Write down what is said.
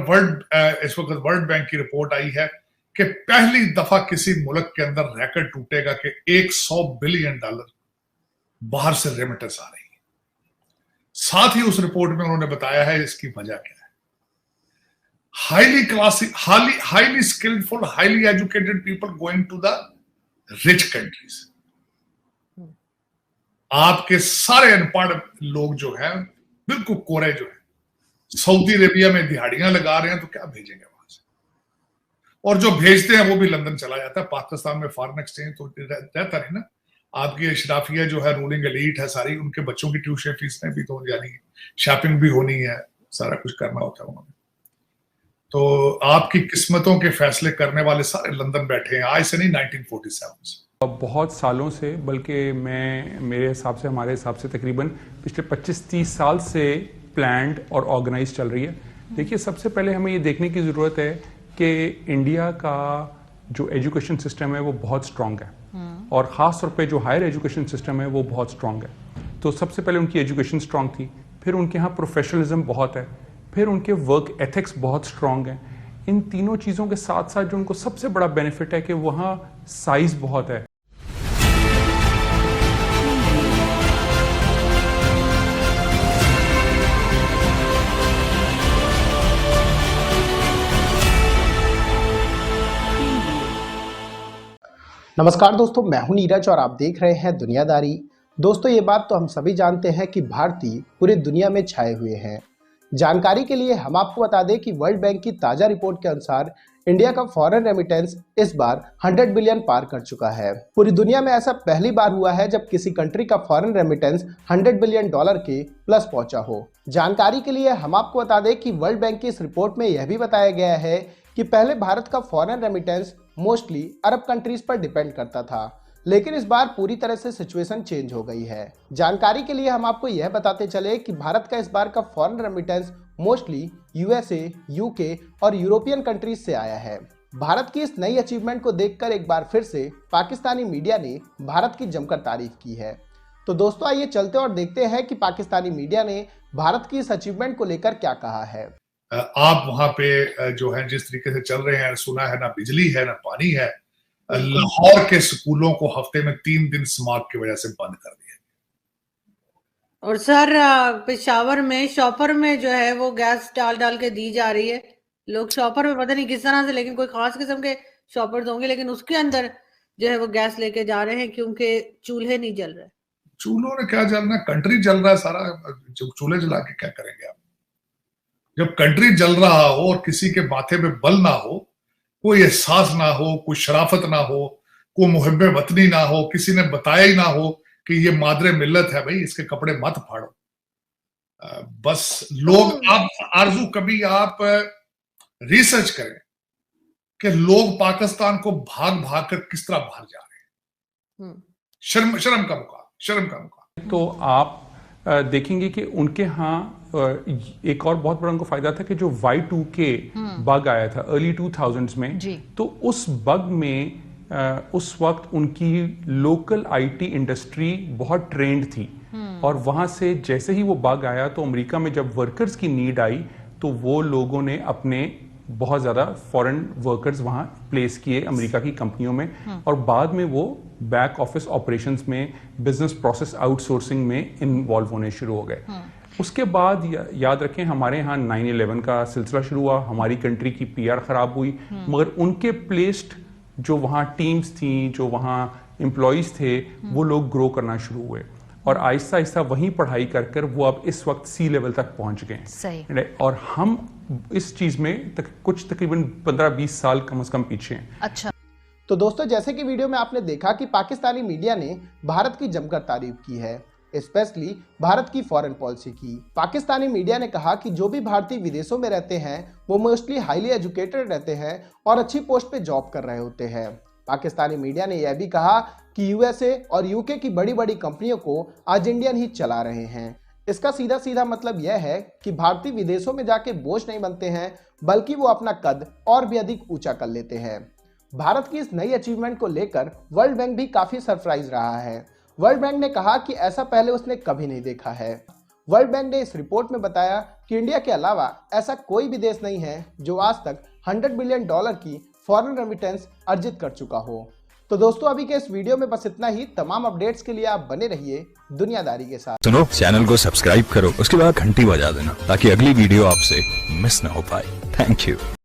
इस वक्त world bank की रिपोर्ट आई है कि पहली दफा किसी मुल्क के अंदर रिकॉर्ड टूटेगा कि $100 बिलियन बाहर से रेमिटेंस आ रही है। साथ ही उस रिपोर्ट में उन्होंने बताया है इसकी वजह क्या है। Highly skilful, highly educated people going to the rich countries. आपके सारे अनपढ़ लोग जो हैं, बिल्कुल कोरे जो है, सऊदी अरेबिया में दिहाड़ियां लगा रहे हैं, तो क्या भेजेंगे वहां से? और जो भेजते हैं वो भी लंदन चला जाता है। पाकिस्तान में फॉरेन एक्सचेंज तो रहता नहीं ना। आपकी अशराफिया जो है, रूलिंग एलीट है सारी, उनके बच्चों की ट्यूशन फीस में भी तो यानी शॉपिंग भी होनी है, सारा कुछ करना होता है उन्होंने। तो आपकी किस्मतों के फैसले करने वाले सारे लंदन बैठे हैं, आज से नहीं 1947 से। बहुत सालों से, बल्कि मेरे हिसाब से, हमारे हिसाब से तकरीबन पिछले 25-30 साल से प्लान्ड और ऑर्गेनाइज चल रही है। देखिए, सबसे पहले हमें ये देखने की ज़रूरत है कि इंडिया का जो एजुकेशन सिस्टम है वो बहुत स्ट्रांग है, और ख़ास तौर पे जो हायर एजुकेशन सिस्टम है वो बहुत स्ट्रांग है। तो सबसे पहले उनकी एजुकेशन स्ट्रांग थी, फिर उनके यहाँ प्रोफेशनलिज्म बहुत है, फिर उनके वर्क एथिक्स बहुत स्ट्रांग है। इन तीनों चीज़ों के साथ साथ जो उनको सबसे बड़ा बेनिफिट है कि वहाँ साइज़ बहुत है। नमस्कार दोस्तों, मैं हूं नीरज और आप देख रहे हैं दुनियादारी। दोस्तों, ये बात तो हम सभी जानते हैं कि भारतीय पूरी दुनिया में छाए हुए हैं। जानकारी के लिए हम आपको बता दें कि वर्ल्ड बैंक की ताज़ा रिपोर्ट के अनुसार इंडिया का फॉरेन रेमिटेंस इस बार 100 बिलियन पार कर चुका है। पूरी दुनिया में ऐसा पहली बार हुआ है जब किसी कंट्री का फॉरेन रेमिटेंस $100 बिलियन के प्लस पहुंचा हो। जानकारी के लिए हम आपको बता दें कि वर्ल्ड बैंक की इस रिपोर्ट में यह भी बताया गया है कि पहले भारत का फॉरेन रेमिटेंस मोस्टली अरब कंट्रीज पर डिपेंड करता था, लेकिन इस बार पूरी तरह से सिचुएशन चेंज हो गई है। जानकारी के लिए हम आपको यह बताते चले कि भारत का इस बार का foreign remittance mostly USA, UK और यूरोपियन कंट्रीज से आया है। भारत की इस नई अचीवमेंट को देखकर एक बार फिर से पाकिस्तानी मीडिया ने भारत की जमकर तारीफ की है। तो दोस्तों, आइए चलते और देखते हैं कि पाकिस्तानी मीडिया ने भारत की इस अचीवमेंट को लेकर क्या कहा है। आप वहां पे जो है जिस तरीके से चल रहे हैं, सुना है ना बिजली है ना पानी है। लाहौर के स्कूलों को हफ्ते में 3 दिन स्मॉग की वजह से बंद कर दिया। और सर, पेशावर में शॉपर में जो है वो गैस डाल के दी जा रही है। लोग शॉपर में पता नहीं किस तरह से, लेकिन कोई खास किस्म के शॉपर होंगे, लेकिन उसके अंदर जो है वो गैस लेके जा रहे हैं क्योंकि चूल्हे नहीं जल रहे। चूल्हों ने क्या जलना, कंट्री जल रहा है सारा, चूल्हे जला के क्या करेंगे आप? जब कंट्री जल रहा हो और किसी के माथे पे बल ना हो, कोई एहसास ना हो, कोई शराफत ना हो, कोई मुहब्बे वतनी ना हो, किसी ने बताया ही ना हो कि ये मादरे मिल्लत है, भाई इसके कपड़े मत फाड़ो। बस लोग, आप आरजू कभी आप रिसर्च करें कि लोग पाकिस्तान को भाग भाग कर किस तरह बाहर जा रहे हैं। शर्म का मुकाम। तो आप देखेंगे कि उनके यहाँ एक और बहुत बड़ा उनको फायदा था कि जो Y2K बग आया था अर्ली 2000s में, तो उस बग में उस वक्त उनकी लोकल IT इंडस्ट्री बहुत ट्रेंड थी, और वहां से जैसे ही वो बग आया तो अमेरिका में जब वर्कर्स की नीड आई तो वो लोगों ने अपने बहुत ज़्यादा फॉरेन वर्कर्स वहाँ प्लेस किए अमेरिका की कंपनियों में, और बाद में वो बैक ऑफिस ऑपरेशंस में, बिजनेस प्रोसेस आउटसोर्सिंग में इन्वॉल्व होने शुरू हो गए। उसके बाद याद रखें, हमारे यहाँ 9/11 का सिलसिला शुरू हुआ, हमारी कंट्री की PR खराब हुई, मगर उनके प्लेस्ड जो वहाँ टीम्स थी, जो वहाँ एम्प्लॉयज़ थे, वो लोग ग्रो करना शुरू हुए, और आहिस्ता आहिस्ता वहीं पढ़ाई कर वो अब इस वक्त C लेवल तक पहुंच गए। सही। और हम इस चीज में कुछ तकरीबन 15-20 साल कम से कम पीछे हैं। अच्छा, तो दोस्तों, जैसे कि वीडियो में आपने देखा कि पाकिस्तानी मीडिया ने भारत की जमकर तारीफ की है, स्पेशली भारत की फॉरेन पॉलिसी की। पाकिस्तानी मीडिया ने कहा कि जो भी भारतीय विदेशों में रहते हैं वो मोस्टली हाईली एजुकेटेड रहते हैं और अच्छी पोस्ट पे जॉब कर रहे होते हैं। पाकिस्तानी मीडिया ने यह भी कहा कि यूएसए और यूके की बड़ी बड़ी कंपनियों को आज इंडियन ही चला रहे हैं। इसका सीधा सीधा मतलब यह है कि भारतीय विदेशों में जाके बोझ नहीं बनते हैं, बल्कि वो अपना कद और भी अधिक ऊंचा कर लेते हैं। भारत की इस नई अचीवमेंट को लेकर वर्ल्ड बैंक भी काफी सरप्राइज रहा है। वर्ल्ड बैंक ने कहा कि ऐसा पहले उसने कभी नहीं देखा है। वर्ल्ड बैंक ने इस रिपोर्ट में बताया कि इंडिया के अलावा ऐसा कोई भी देश नहीं है जो आज तक $100 बिलियन की फॉरेन रेमिटेंस अर्जित कर चुका हो। तो दोस्तों अभी के इस वीडियो में बस इतना ही। तमाम अपडेट्स के लिए आप बने रहिए दुनियादारी के साथ। सुनो, चैनल को सब्सक्राइब करो, उसके बाद घंटी बजा देना ताकि अगली वीडियो आपसे मिस ना हो पाए। Thank you.